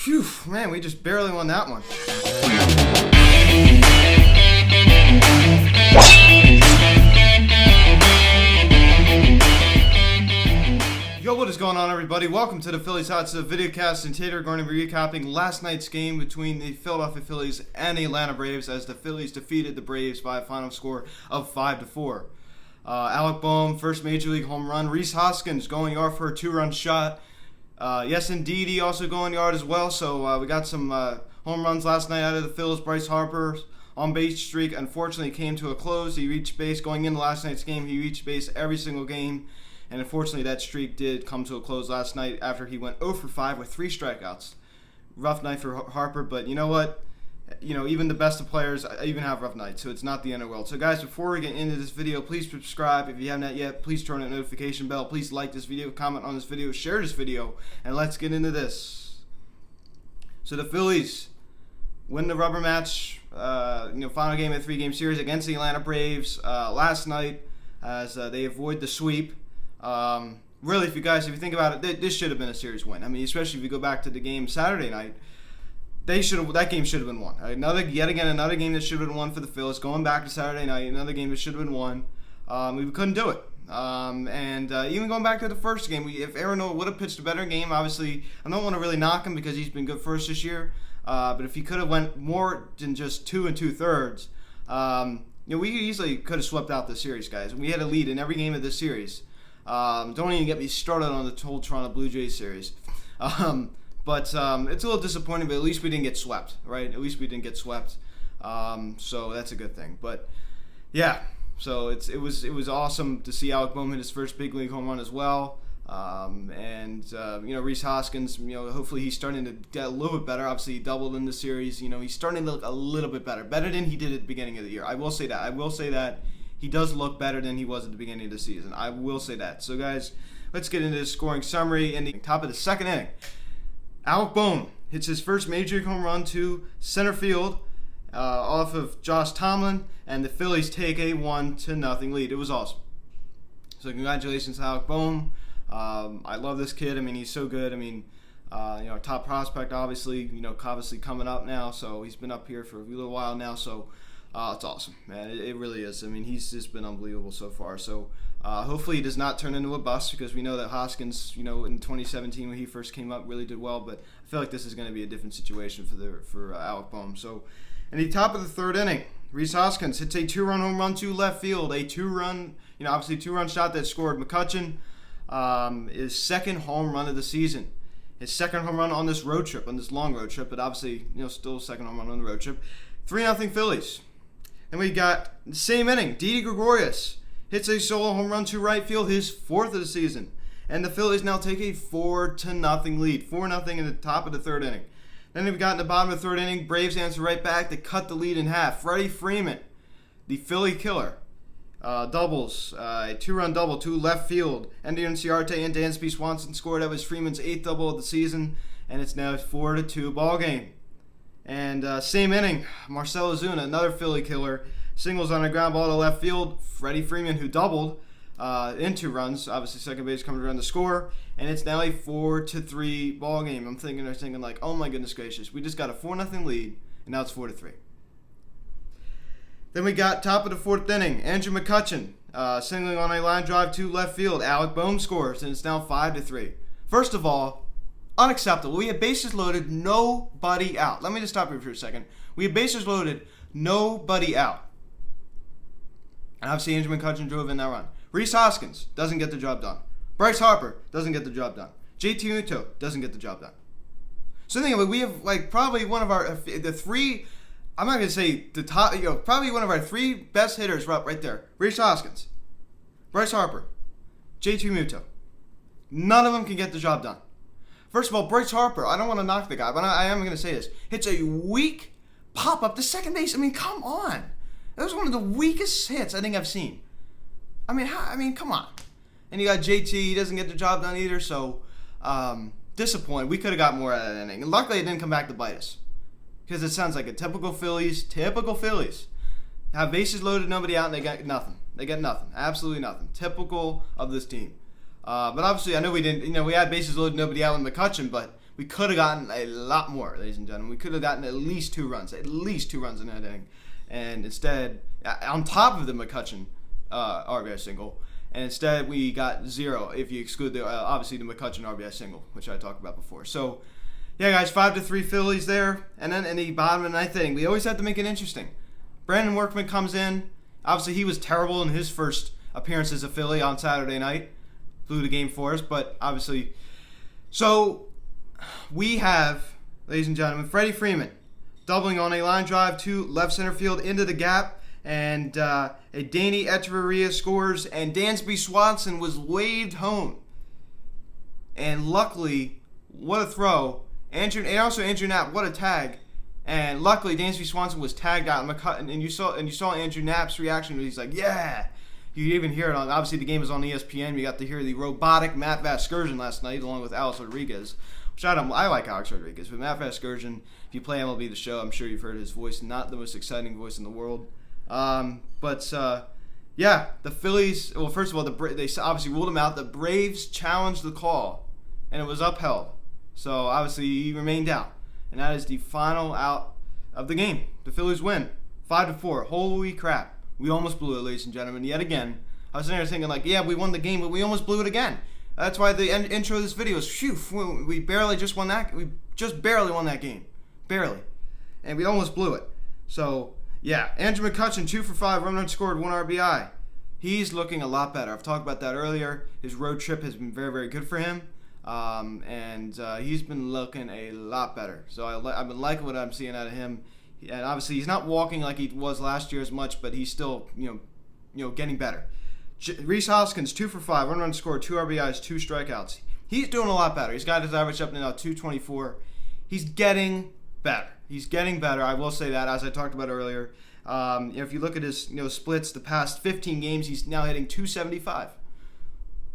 Phew, man, we just barely won that one. Yo, what is going on, everybody? Welcome to the Phillies Hot Seat videocast, and today we're going to be recapping last night's game between the Philadelphia Phillies and the Atlanta Braves as the Phillies defeated the Braves by a final score of 5-4. Alec Bohm, first Major League home run. Rhys Hoskins going yard for a 2-run shot. Yes, indeed, he also going yard as well. So we got some home runs last night out of the Phillies. Bryce Harper's on-base streak unfortunately came to a close. He reached base going into last night's game. He reached base every single game. And unfortunately, that streak did come to a close last night after he went 0 for 5 with 3 strikeouts. Rough night for Harper, but you know what? You know, even the best of players even have rough nights, so it's not the end of the world. So guys, before we get into this video, please subscribe. If you haven't yet, please turn on the notification bell. Please like this video, comment on this video, share this video, and let's get into this. So the Phillies win the rubber match, final game of a 3-game series against the Atlanta Braves last night as they avoid the sweep. Really, if you think about it, this should have been a series win. I mean, especially if you go back to the game Saturday night. That game should have been won. Another game that should have been won for the Phillies. Going back to Saturday night, another game that should have been won. We couldn't do it. Even going back to the first game, if Aaron Nola would have pitched a better game, obviously, I don't want to really knock him because he's been good for us this year. But if he could have went more than just 2 2/3, we easily could have swept out the series, guys. We had a lead in every game of this series. Don't even get me started on the whole Toronto Blue Jays series. But it's a little disappointing, but at least we didn't get swept, right? At least we didn't get swept. So that's a good thing. But yeah, so it was awesome to see Alec Bohm hit his first big league home run as well. Rhys Hoskins, hopefully he's starting to get a little bit better. Obviously, he doubled in the series. He's starting to look a little bit better than he did at the beginning of the year. I will say that. He does look better than he was at the beginning of the season. I will say that. So guys, let's get into the scoring summary. In the top of the second inning, Alec Bohm hits his first major league home run to center field off of Josh Tomlin, and the Phillies take a 1-0 lead. It was awesome. So congratulations to Alec Bohm. I love this kid. I mean, he's so good. I mean, top prospect, obviously coming up now. So he's been up here for a little while now. So it's awesome, man. It really is. I mean, he's just been unbelievable so far. So hopefully he does not turn into a bust, because we know that Hoskins, in 2017 when he first came up, really did well. But I feel like this is going to be a different situation for Alec Bohm. So in the top of the third inning, Rhys Hoskins hits a 2-run home run to left field. A 2-run shot that scored McCutchen his second home run of the season. His second home run on this road trip, on this long road trip, but obviously, still second home run on the road trip. 3-0 Phillies. Then we got the same inning, Didi Gregorius hits a solo home run to right field, his 4th of the season. And the Phillies now take a 4-0 lead. 4-0 in the top of the third inning. Then we got in the bottom of the third inning, Braves answer right back to cut the lead in half. Freddie Freeman, the Philly killer, doubles, a 2-run double to left field. Ender Inciarte and Dansby Swanson scored. That was Freeman's 8th double of the season, and it's now a 4-2 ball game. And same inning, Marcell Ozuna, another Philly killer, singles on a ground ball to left field. Freddie Freeman, who doubled in 2 runs, obviously second base coming around to score, and it's now a 4-3 ball game. I'm thinking like, oh my goodness gracious, we just got a 4-0 lead, and now it's 4-3. Then we got top of the 4th inning, Andrew McCutchen singling on a line drive to left field. Alec Bohm scores, and it's now 5-3. First of all, unacceptable. We had bases loaded, nobody out. Let me just stop here for a second. We had bases loaded, nobody out. And obviously Andrew McCutchen drove in that run. Rhys Hoskins doesn't get the job done. Bryce Harper doesn't get the job done. JT Muto doesn't get the job done. So anyway, we have probably one of the 3, I'm not going to say the top, probably one of our 3 best hitters right there. Rhys Hoskins, Bryce Harper, JT Muto. None of them can get the job done. First of all, Bryce Harper, I don't want to knock the guy, but I am going to say this. Hits a weak pop-up to second base. I mean, come on. That was one of the weakest hits I think I've seen. I mean, come on. And you got JT, he doesn't get the job done either, so disappointed. We could have got more out of that inning. And luckily, it didn't come back to bite us, because it sounds like a typical Phillies. Have bases loaded, nobody out, and they got nothing. Absolutely nothing. Typical of this team. But obviously, I know we didn't. We had bases loaded, nobody out in McCutchen, but We could have gotten a lot more, ladies and gentlemen. We could have gotten at least 2 runs in that inning. And instead, on top of the McCutchen RBI single, and instead we got 0 if you exclude obviously the McCutchen RBI single, which I talked about before. So, yeah, guys, 5-3 Phillies there. And then in the bottom of the 9th inning, we always have to make it interesting. Brandon Workman comes in. Obviously, he was terrible in his first appearance as a Philly on Saturday night. Blew the game for us, but obviously. So, we have, ladies and gentlemen, Freddie Freeman doubling on a line drive to left center field into the gap, and a Danny Echeverria scores, and Dansby Swanson was waved home. And luckily, what a throw. And also Andrew Knapp, what a tag. And luckily, Dansby Swanson was tagged out, and you saw Andrew Knapp's reaction. He's like, yeah. You could even hear it on, obviously the game was on ESPN. We got to hear the robotic Matt Vasgersian last night, along with Alex Rodriguez. Which I like Alex Rodriguez, but Matt Vasgersian, if you play MLB The Show, I'm sure you've heard his voice. Not the most exciting voice in the world. Yeah, the Phillies, well, first of all, they obviously ruled him out. The Braves challenged the call, and it was upheld. So, obviously, he remained out. And that is the final out of the game. The Phillies win 5-4. Holy crap. We almost blew it, ladies and gentlemen. Yet again, I was sitting there thinking, like, yeah, we won the game, but we almost blew it again. That's why the intro of this video is, phew, we barely just won that. We just barely won that game. Barely. And we almost blew it. So, yeah. Andrew McCutchen, 2 for 5, run scored, 1 RBI. He's looking a lot better. I've talked about that earlier. His road trip has been very, very good for him. And he's been looking a lot better. So I've been liking what I'm seeing out of him. And obviously, he's not walking like he was last year as much, but he's still, getting better. Rhys Hoskins, 2 for 5, run scored, 2 RBIs, 2 strikeouts. He's doing a lot better. He's got his average up to now 224. He's getting better. I will say that, as I talked about earlier. If you look at his splits, the past 15 games, he's now hitting 275.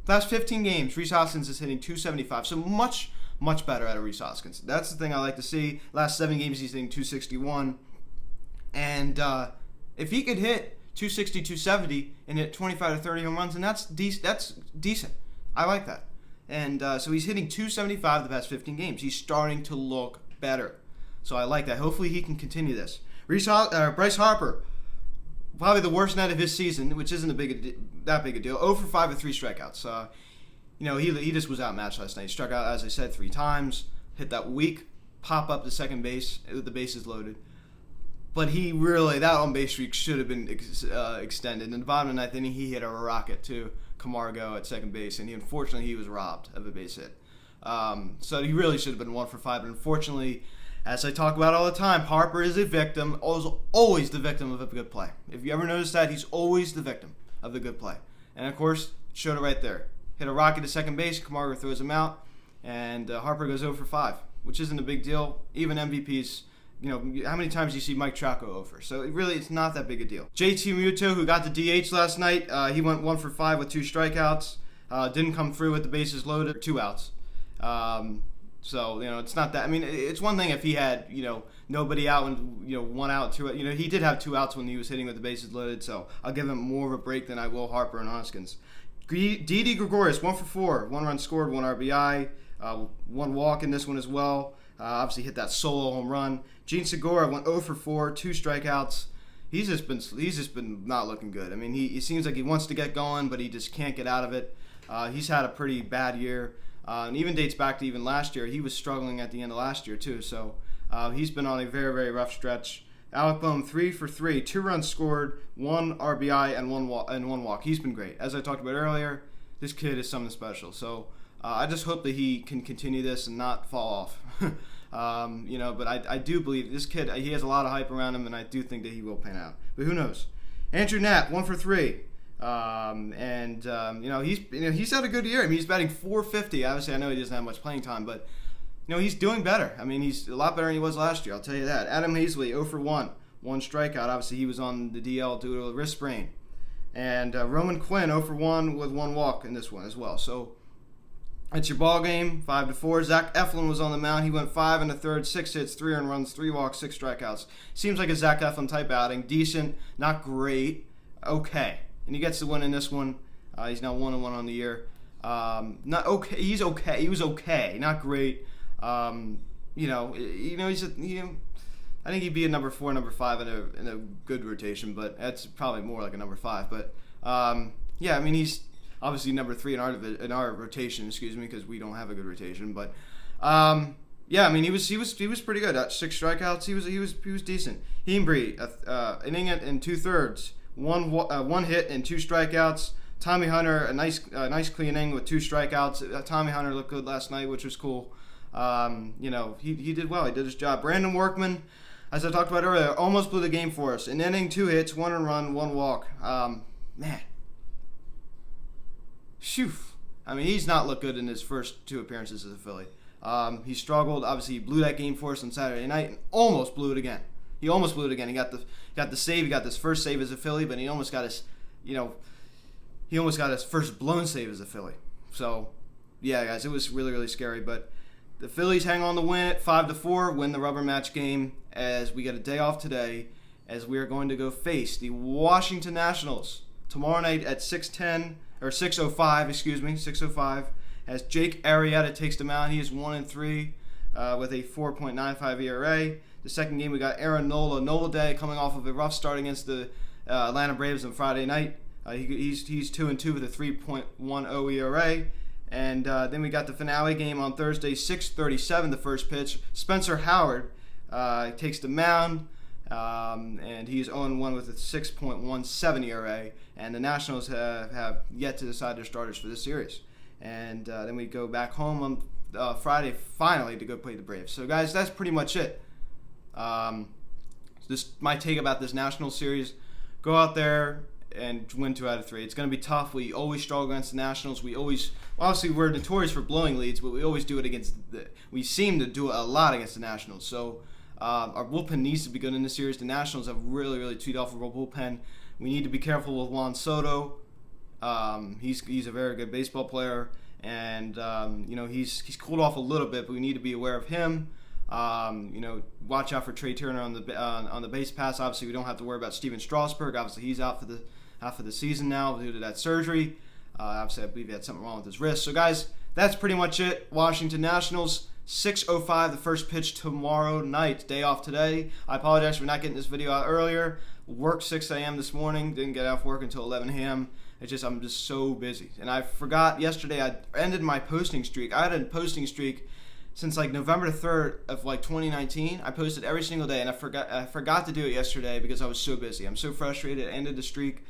Last 15 games, Rhys Hoskins is hitting 275. So much, much better out of Rhys Hoskins. That's the thing I like to see. Last 7 games, he's hitting 261. And if he could hit 260, 270 and hit 25 to 30 home runs, and that's decent. I like that. And so he's hitting 275 the past 15 games. He's starting to look better. So I like that. Hopefully he can continue this. Bryce Harper, probably the worst night of his season, which isn't that big a deal. 0 for 5 with 3 strikeouts. He just was outmatched last night. He struck out, as I said, 3 times. Hit that weak pop up to second base with the bases loaded. But that on-base streak should have been extended. In the bottom of the 9th inning, he hit a rocket to Camargo at second base, and unfortunately he was robbed of a base hit. So he really should have been 1 for 5. But unfortunately, as I talk about all the time, Harper is a victim, always the victim of a good play. If you ever notice that, he's always the victim of a good play. And of course, showed it right there. Hit a rocket to second base, Camargo throws him out, and Harper goes 0 for 5, which isn't a big deal. Even MVPs, how many times do you see Mike Trout go over? So it's not that big a deal. JT Muto, who got the DH last night, he went 1 for 5 with 2 strikeouts. Didn't come through with the bases loaded, 2 outs. So, it's not that. I mean, it's one thing if he had, nobody out and, 1 out, 2 out. He did have 2 outs when he was hitting with the bases loaded, so I'll give him more of a break than I will Harper and Hoskins. Didi Gregorius, 1 for 4, 1 run scored, 1 RBI, 1 walk in this one as well. Obviously hit that solo home run. Gene Segura went 0 for 4, 2 strikeouts. He's just been not looking good. I mean, he seems like he wants to get going, but he just can't get out of it. He's had a pretty bad year. And even dates back to even last year. He was struggling at the end of last year too. So he's been on a very, very rough stretch. Alec Boehm, 3 for 3, 2 runs scored, 1 RBI and 1 walk. He's been great. As I talked about earlier, this kid is something special. So I just hope that he can continue this and not fall off. But I do believe this kid, he has a lot of hype around him, and I do think that he will pan out. But who knows? Andrew Knapp, 1 for 3. He's had a good year. I mean, he's batting .450. Obviously, I know he doesn't have much playing time, but he's doing better. I mean, he's a lot better than he was last year, I'll tell you that. Adam Hazley, 0 for 1, 1 strikeout. Obviously, he was on the DL due to a wrist sprain. And Roman Quinn, 0 for 1 with 1 walk in this one as well. So that's your ball game, 5-4. Zach Eflin was on the mound. He went 5 1/3, 6 hits, 3 earned runs, 3 walks, 6 strikeouts. Seems like a Zach Eflin type outing. Decent, not great, okay. And he gets the win in this one. He's now 1-1 on the year. Not okay. He's okay. He was okay, not great. I think he'd be a number 4, number 5 in a good rotation, but that's probably more like a number 5. But he's obviously number 3 in our rotation, because we don't have a good rotation. But he was pretty good. 6 strikeouts. He was decent. Hembree, inning and 2/3, one hit and 2 strikeouts. Tommy Hunter, a nice clean inning with 2 strikeouts. Tommy Hunter looked good last night, which was cool. He did well. He did his job. Brandon Workman, as I talked about earlier, almost blew the game for us. An inning, 2 hits, 1 run, 1 walk. Man. Phew. He's not looked good in his first 2 appearances as a Philly. He struggled. Obviously, he blew that game for us on Saturday night and almost blew it again. He got the save. He got this first save as a Philly, but he almost got his first blown save as a Philly. So, yeah, guys, it was really, really scary. But the Phillies hang on to win it 5-4, win the rubber match game as we get a day off today, as we are going to go face the Washington Nationals tomorrow night at 6:05, as Jake Arrieta takes the mound. He is 1-3 with a 4.95 ERA. The second game, we got Aaron Nola Day, coming off of a rough start against the Atlanta Braves on Friday night. He's 2-2 with a 3.10 ERA. And then we got the finale game on Thursday, 6:37, the first pitch. Spencer Howard takes the mound, and he's 0-1 with a 6.17 ERA. And the Nationals have yet to decide their starters for this series. And then we go back home on Friday, finally, to go play the Braves. So, guys, that's pretty much it. This my take about this National series. Go out there and win 2 out of 3. It's going to be tough. We always struggle against the Nationals. Obviously, we're notorious for blowing leads, but we always do it we seem to do it a lot against the Nationals. So our bullpen needs to be good in this series. The Nationals have really, really teed off a bullpen. We need to be careful with Juan Soto. He's a very good baseball player, and he's cooled off a little bit, but we need to be aware of him. Watch out for Trey Turner on the base pass. Obviously, we don't have to worry about Steven Strasburg. Obviously, he's out for the season now due to that surgery. Obviously, I believe he had something wrong with his wrist. So, guys, that's pretty much it. Washington Nationals, 6:05, the first pitch tomorrow night. Day off today. I apologize for not getting this video out earlier. Worked 6 a.m. this morning. Didn't get off work until 11 a.m. I'm just so busy. And I forgot yesterday I ended my posting streak. I had a posting streak since November 3rd of 2019. I posted every single day, and I forgot to do it yesterday because I was so busy. I'm so frustrated. I ended the streak.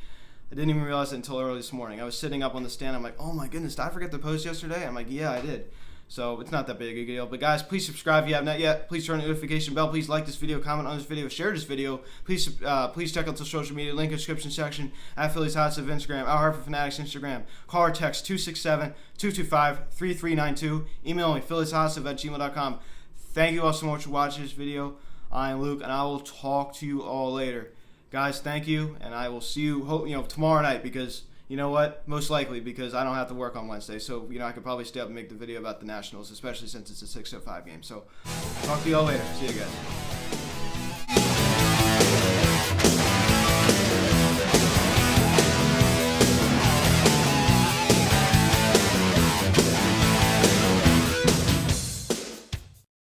I didn't even realize it until early this morning. I was sitting up on the stand. I'm like, oh my goodness, did I forget to post yesterday? I'm like, yeah, I did. So it's not that big a deal. But guys, please subscribe if you have not yet. Please turn on the notification bell. Please like this video, comment on this video, share this video. Please check out the social media link in the description section at Phillies Hot of Instagram, at Hartford Fanatics Instagram. Call or text 267-225-3392. Email me, phillieshotstuff@gmail.com. Thank you all so much for watching this video. I am Luke, and I will talk to you all later. Guys, thank you, and I will see you tomorrow night, because you know what? Most likely, because I don't have to work on Wednesday. So, I could probably stay up and make the video about the Nationals, especially since it's a 6:05 game. So, talk to you all later. See you guys.